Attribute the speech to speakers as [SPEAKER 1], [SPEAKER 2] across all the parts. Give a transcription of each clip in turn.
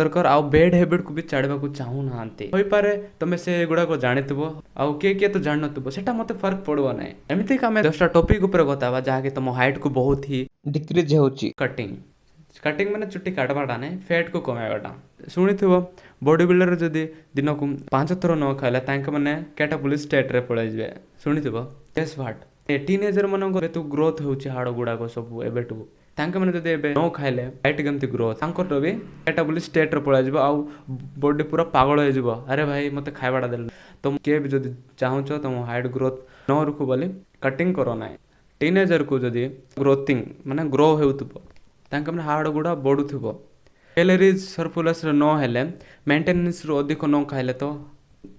[SPEAKER 1] दरकार आउ bed habit को भी छाड़वा को चाहू नांती होई पारे तमे से गुडा को जानितबो आउ के तो जान नतबो सेटा मते फर्क पड़बो नै एमिति का मैं 10टा टॉपिक ऊपर बतावा जहा कि तम हाइट को बहुत ही डिक्रीज होची कटिंग कटिंग माने चुट्टी काटबाटा नै फैट को कमाइबाटा शुनिथिबो बॉडी बिल्डर जदी दिन को 5 थर न खाइला तांके माने कैटाबॉलिक स्टेट रे पळै जबे शुनिथिबो गेस व्हाट टीनेजर मन को तो ग्रोथ होची हाड़ गुडा को सब एबेटू तांके माने जदि एबे न खाइले हाइट केमती ग्रोथ तांकर भी कैटाबॉलिक स्टेट रे पळै जबो आउ बॉडी पूरा पागल हो जबो अरे भाई मते खाइबाटा देल तुम के भी जदि चाहूचो तुम हाइट ग्रोथ न रुकु बोली कटिंग करो ना टीनेजर को जदि ग्रोथिंग माने ग्रो हेउतबो तांके माने हाड़ गुडा बढुथबो कैलोरीज सरप्लस रे न हेले मेंटेनेंस रो अधिक न खाइले तो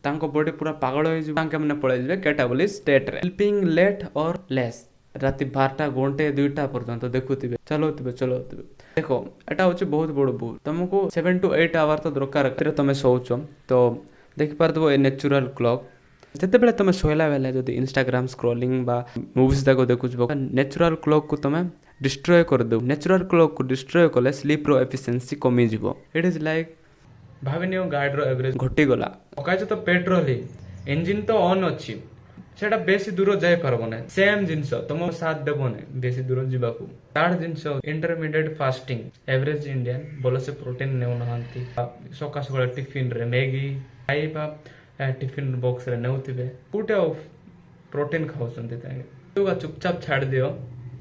[SPEAKER 1] तांको बॉडी पूरा पागल हो जबो तांके माने पळै जबे कैटाबॉलिक स्टेट रे हेल्पिंग लेट और लेस राति 12टा घंटे 2टा पर्यंत देखुथिबे चलोथिबे देखो एटा होचे बहुत बड़ भूल तुमको 7 to 8 आवर तो दरकार करे तुम सोचो तो देखि पारदबो ए नेचुरल क्लॉक जते बेले तुम सोइला बेले जदी इंस्टाग्राम स्क्रॉलिंग बा मूवीज दाको देखुछबो नेचुरल क्लॉक को तुम डिस्ट्रॉय कर दो नेचुरल क्लॉक को डिस्ट्रॉय कले स्लीप रो एफिशिएंसी कमी जिवो इट इज लाइक भाविनियो गाड़ी रो एवरेज घटी गला ओकाजे तो पेट्रोल ही इंजन तो ऑन अछि सेटा बेसी दूर जाई पारबो नै सेम जिंस तुम साथ देबो नै बेसी दूर जीवाकू थर्ड जिंस इंटरमीडिएट फास्टिंग एवरेज इंडियन बोलो से प्रोटीन नेउ नहंती सका सका टिफिन रे मैगी खाइबा टिफिन बॉक्स रे नेउथिबे पुटे ऑफ प्रोटीन खाउसंती ताके तुगा चुपचाप छाड़ दियो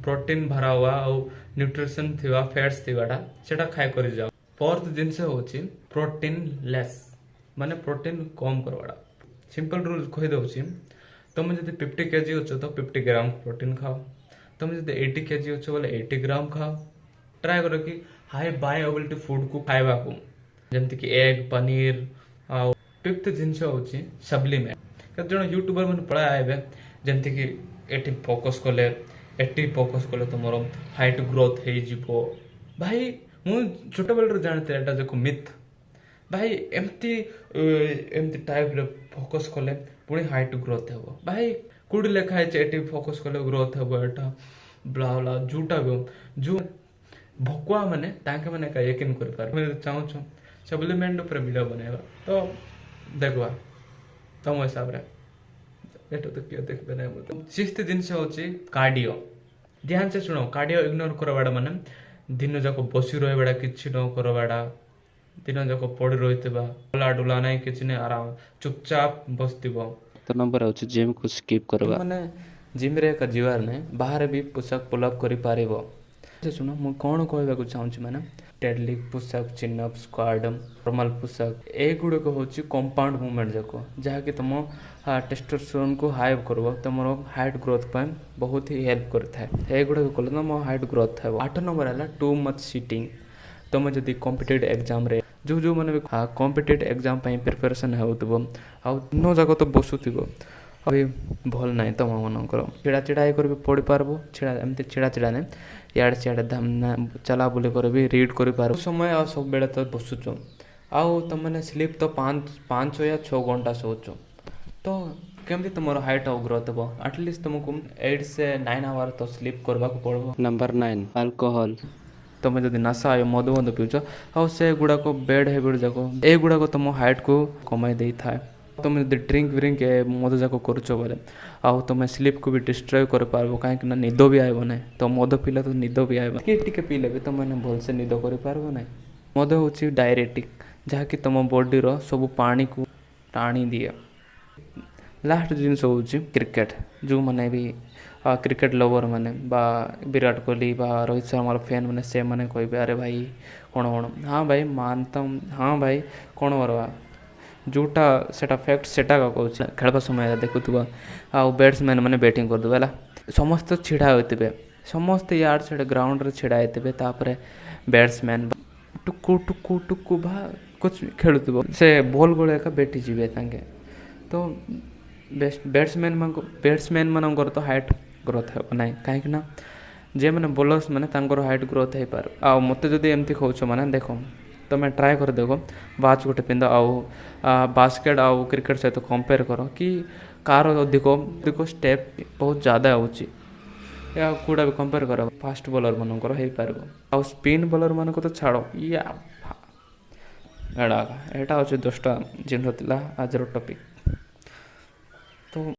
[SPEAKER 1] प्रोटीन भरा हुआ और न्यूट्रिशन थिवा फैट्स थिवाडा सेटा खाय करि जाओ फोर्थ जिंस होची प्रोटीन लेस माने प्रोटीन कम करवाडा सिंपल रूल कहि दउची तुम जब 50 kg हो तो 50 ग्राम प्रोटीन खाओ तुम जब 80 kg हो बोले 80 ग्राम खाओ ट्राई करो कि हाई बायोएबिलिटी फूड को खाइबा को जमती कि एग पनीर आ फिफ्थ जिंस होची सप्लीमेंट केते जण यूट्यूबर मन पळा आइबे जमती कि एटी फोकस कले तुमरो हाइट ग्रोथ हे जिवो भाई मु छोट बेल रो जानते एटा जको मिथ भाई एमती टाइप रे फोकस कले पुणी हाइट ग्रोथ हेबो भाई कुडी लेखा है एटी फोकस कले ग्रोथ हेबो एटा ब्ला ब्ला जूटा जो भकुआ माने तांके माने का यकीन कर पार मैं चाहू छु सप्लीमेंट ऊपर वीडियो बनाएबा तो देखवा तम हिसाब रे एटा तो कियो देखबे नै मत सिक्स्थ दिन से होची कार्डियो ध्यान से सुनो कार्डियो इग्नोर करवाडा माने दिन जाको बसी रहबाडा किछि न करवाडा दिन जाको पड़ी रहितबा डुला डुला नै किछि नै आराम चुपचाप बसतिबो तो नंबर होची जिम को स्किप करबा माने जिम रे का जीवार नै बाहर भी पुशअप पुल अप करि पारिबो से सुनो मु कोन कहबा को चाहू छी माने deadlift push up chin up squat normal push up ए गुड को होची कंपाउंड मूवमेंट जाको जहा कि तुम टेस्टोस्टेरोन को हाई करबो तुमरो हाइट ग्रोथ पे बहुत ही हेल्प करथा है ए गुड को कले न मो हाइट ग्रोथ है 8 नंबर हला टू मच सिटिंग तुम जदी कॉम्पिटिटिव एग्जाम रे जो माने कॉम्पिटिटिव एग्जाम पे प्रिपरेशन हेउतबो आ न जाको तो बसुतिबो अभी भल नाही तम मनकर चिड़ा चिड़ा कर पढ़ी पारबो छिड़ा एमती चिड़ा चिड़ा ने याड सियाड धामना चला बुले कर भी रीड कर पार समय आ सब बेले तो बसुचो आउ तुम मैंने स्लीप तो 5 या 6 घंटा सोचो तो केमती तुम हाइट और ग्रोथ हो एटलिस्ट तुमको 8 से 9 आवर तो स्लीप करबा को पड़बो नंबर 9 अल्कोहल तुम जब नशा आयो मद मद पिउच आ से गुड़ाक बेड हैबिट जाको ए गुड़ाक तुम हाइट को कमाई दे था तुम जब ड्रिंक व्रिंक मद जाक करुच बोले आउ तुम स्लीप को भी डिस्ट्रॉय कर पारबो कहीं ना निद भी आइब ना तो मद पीले तो निद भी आइब टिके पीले भी तुम भलसे निद कर पारबो ना मद होची डायरेटिक जहाँकि तुम बॉडी रो सब पानी को टाणी दिए लास्ट जिनस होची क्रिकेट जो माने भी क्रिकेट लवर माने बा विराट कोहली बा रोहित शर्मा फैन माने से माने कहबे अरे भाई कौन हाँ भाई मानता हाँ भाई कौन बरवा जोटा सेटा फैक्ट सेटा का कहूँ खेलबा समय देखुथबा आ बैट्समैन माने बैटिंग कर देबे समस्त छिड़ा होइतबे समस्त यार से ग्राउंड रे छिड़ा होइतबे तापर बैट्समैन टुकु टुकु टुकु बा कुछ खेलुथबो से बॉल गोले का बैठी जीवे तांके तो बैट्समैन मानकर तो हाइट ग्रोथ है ना कहीं ना जे मैंने बोलर्स मैंने हाइट ग्रोथ हो पार आ मत जब एमती कौच मैंने देख तुम ट्राए कर देख वाच गोटे पिंध आउ बास्केट आउ क्रिकेट सहित कंपेयर कर कि कार अधिक अधिक स्टेप बहुत ज़्यादा होची या कूड़ा भी कंपेयर कर फास्ट बॉलर मानकर हो पार आउ स्पिन बॉलर मान तो छाड़ या ଏଇଟା ହେଉଛି 10ଟା ଜିନିଷ ଥିଲା ଆଜିର ଟପିକ୍।